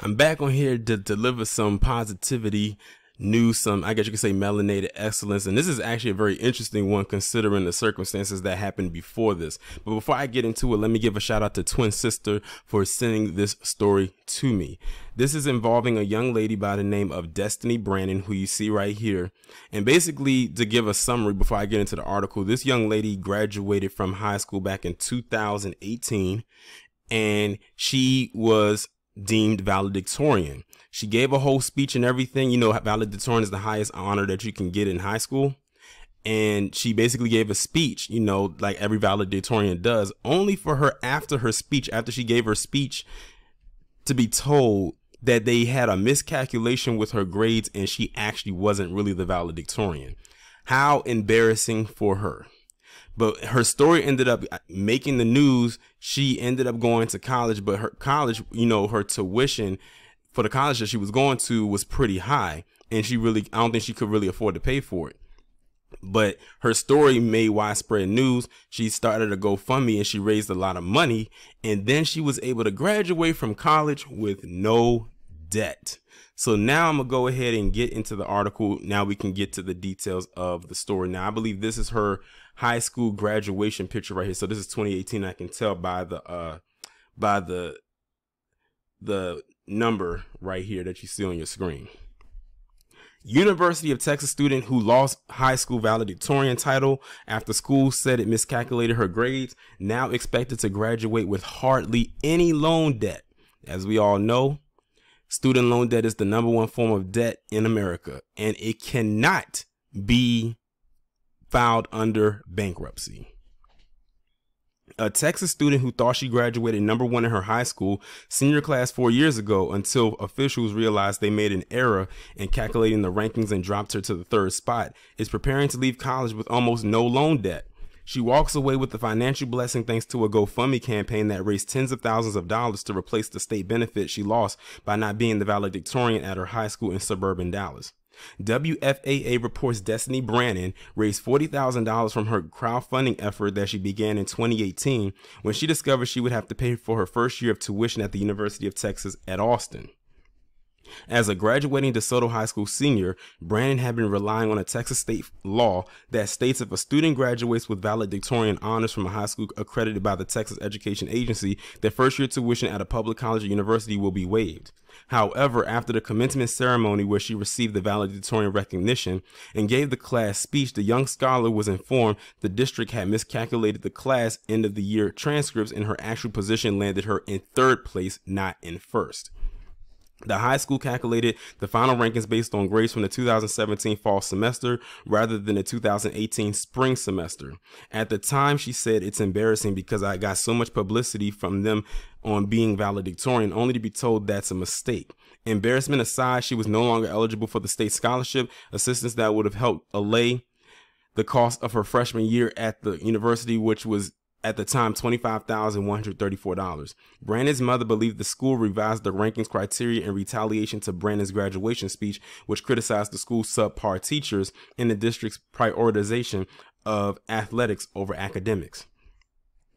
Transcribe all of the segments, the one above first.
I'm back on here to deliver some positivity news, some, I guess you could say, melanated excellence. And this is actually a very interesting one considering the circumstances that happened before this. But before I get into it, let me give a shout out to Twin Sister for sending this story to me. This is involving a young lady by the name of Destini Brannon, who you see right here. And basically, to give a summary before I get into the article, this young lady graduated from high school back in 2018, and she was deemed valedictorian. She gave a whole speech and everything. You know, valedictorian is the highest honor that you can get in high school. And she basically gave a speech, you know, like every valedictorian does, only for her after her speech, after she gave her speech, to be told that they had a miscalculation with her grades and she actually wasn't really the valedictorian. How embarrassing for her. But her story ended up making the news. She ended up going to college, but her college, you know, her tuition for the college that she was going to was pretty high. And I don't think she could really afford to pay for it. But her story made widespread news. She started a GoFundMe and she raised a lot of money. And then she was able to graduate from college with no debt. So now I'm going to go ahead and get into the article. Now we can get to the details of the story. Now, I believe this is her high school graduation picture right here. So this is 2018. I can tell by the number right here that you see on your screen. University of Texas student who lost high school valedictorian title after school said it miscalculated her grades, now expected to graduate with hardly any loan debt. As we all know, student loan debt is the #1 form of debt in America, and it cannot be filed under bankruptcy. A Texas student who thought she graduated #1 in her high school senior class 4 years ago until officials realized they made an error in calculating the rankings and dropped her to the 3rd spot is preparing to leave college with almost no loan debt. She walks away with the financial blessing thanks to a GoFundMe campaign that raised tens of thousands of dollars to replace the state benefit she lost by not being the valedictorian at her high school in suburban Dallas. WFAA reports Destini Brannon raised $40,000 from her crowdfunding effort that she began in 2018 when she discovered she would have to pay for her first year of tuition at the University of Texas at Austin. As a graduating DeSoto High School senior, Brannon had been relying on a Texas state law that states if a student graduates with valedictorian honors from a high school accredited by the Texas Education Agency, their first year tuition at a public college or university will be waived. However, after the commencement ceremony where she received the valedictorian recognition and gave the class speech, the young scholar was informed the district had miscalculated the class end of the year transcripts and her actual position landed her in 3rd place, not in 1st. The high school calculated the final rankings based on grades from the 2017 fall semester rather than the 2018 spring semester. At the time, she said, "It's embarrassing because I got so much publicity from them on being valedictorian only to be told that's a mistake." Embarrassment aside, she was no longer eligible for the state scholarship assistance that would have helped allay the cost of her freshman year at the university, which was at the time $25,134. Brannon's mother believed the school revised the rankings criteria in retaliation to Brannon's graduation speech, which criticized the school's subpar teachers and the district's prioritization of athletics over academics.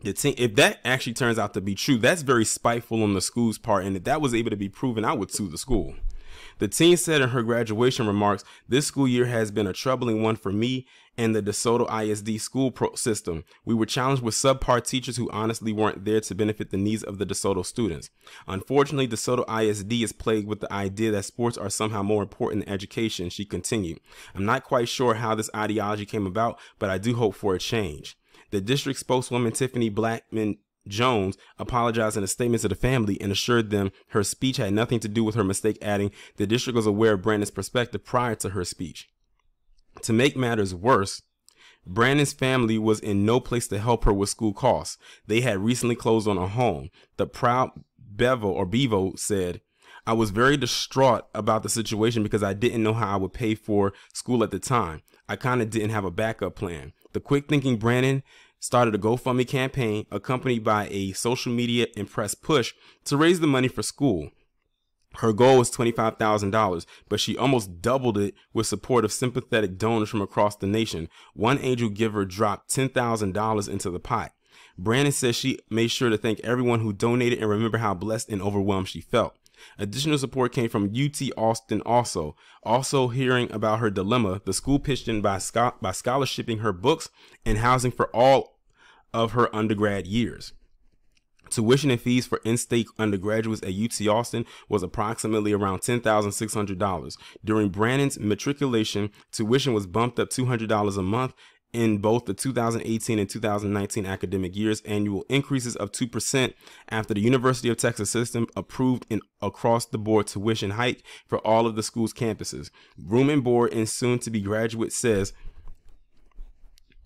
If that actually turns out to be true, that's very spiteful on the school's part, and if that was able to be proven, I would sue the school. The teen said in her graduation remarks, "This school year has been a troubling one for me and the DeSoto ISD school system. We were challenged with subpar teachers who honestly weren't there to benefit the needs of the DeSoto students. Unfortunately, DeSoto ISD is plagued with the idea that sports are somehow more important than education," she continued. "I'm not quite sure how this ideology came about, but I do hope for a change." The district spokeswoman Tiffany Blackman Jones apologized in a statement to the family and assured them her speech had nothing to do with her mistake, adding the district was aware of Brannon's perspective prior to her speech. To make matters worse, Brannon's family was in no place to help her with school costs. They had recently closed on a home. The proud Bevo said, "I was very distraught about the situation because I didn't know how I would pay for school at the time. I kind of didn't have a backup plan." The quick thinking Brannon started a GoFundMe campaign accompanied by a social media and press push to raise the money for school. Her goal was $25,000, but she almost doubled it with support of sympathetic donors from across the nation. One angel giver dropped $10,000 into the pot. Brannon says she made sure to thank everyone who donated and remember how blessed and overwhelmed she felt. Additional support came from UT Austin also hearing about her dilemma. The school pitched in by scholarshiping her books and housing for all of her undergrad years. Tuition and fees for in-state undergraduates at UT Austin was approximately around $10,600. During Brannon's matriculation, tuition was bumped up $200 a month in both the 2018 and 2019 academic years, annual increases of 2% after the University of Texas system approved an across-the-board tuition hike for all of the school's campuses. Room and board and soon-to-be graduate says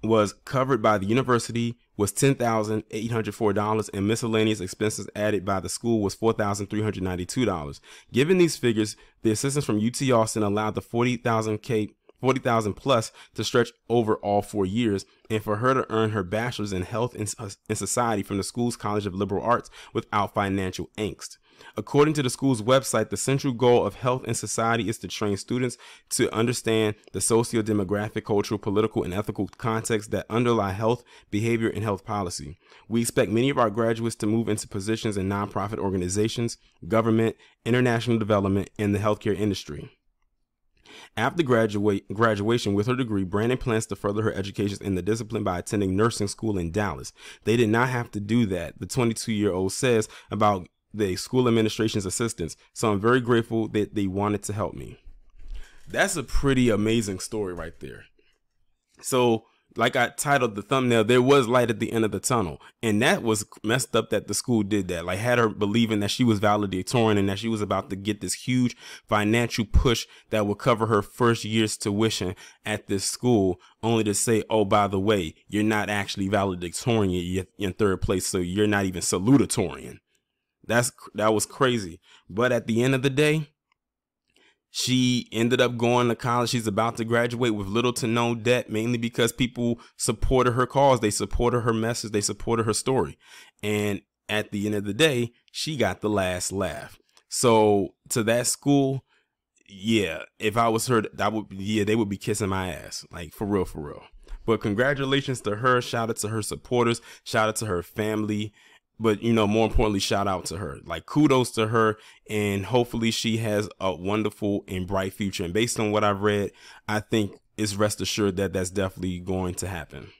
was covered by the university was $10,804, and miscellaneous expenses added by the school was $4,392. Given these figures, the assistance from UT Austin allowed the $40,000 plus to stretch over all 4 years, and for her to earn her bachelor's in health and society from the school's College of Liberal Arts without financial angst. According to the school's website, the central goal of health and society is to train students to understand the socio-demographic, cultural, political, and ethical context that underlie health, behavior, and health policy. We expect many of our graduates to move into positions in nonprofit organizations, government, international development, and the healthcare industry. After graduation with her degree, Brannon plans to further her education in the discipline by attending nursing school in Dallas. They did not have to do that, the 22-year-old says about the school administration's assistance, so I'm very grateful that they wanted to help me. That's a pretty amazing story right there. So, like I titled the thumbnail, there was light at the end of the tunnel, and that was messed up that the school did that. Like, had her believing that she was valedictorian and that she was about to get this huge financial push that would cover her first year's tuition at this school, only to say, oh, by the way, you're not actually valedictorian, you're in third place, so you're not even salutatorian. That was crazy. But at the end of the day, she ended up going to college. She's about to graduate with little to no debt, mainly because people supported her cause. They supported her message. They supported her story. And at the end of the day, she got the last laugh. So to that school, yeah, if I was her, they would be kissing my ass. Like, for real, for real. But congratulations to her. Shout out to her supporters. Shout out to her family. But, you know, more importantly, shout out to her. Like, kudos to her. And hopefully she has a wonderful and bright future. And based on what I've read, I think it's rest assured that that's definitely going to happen.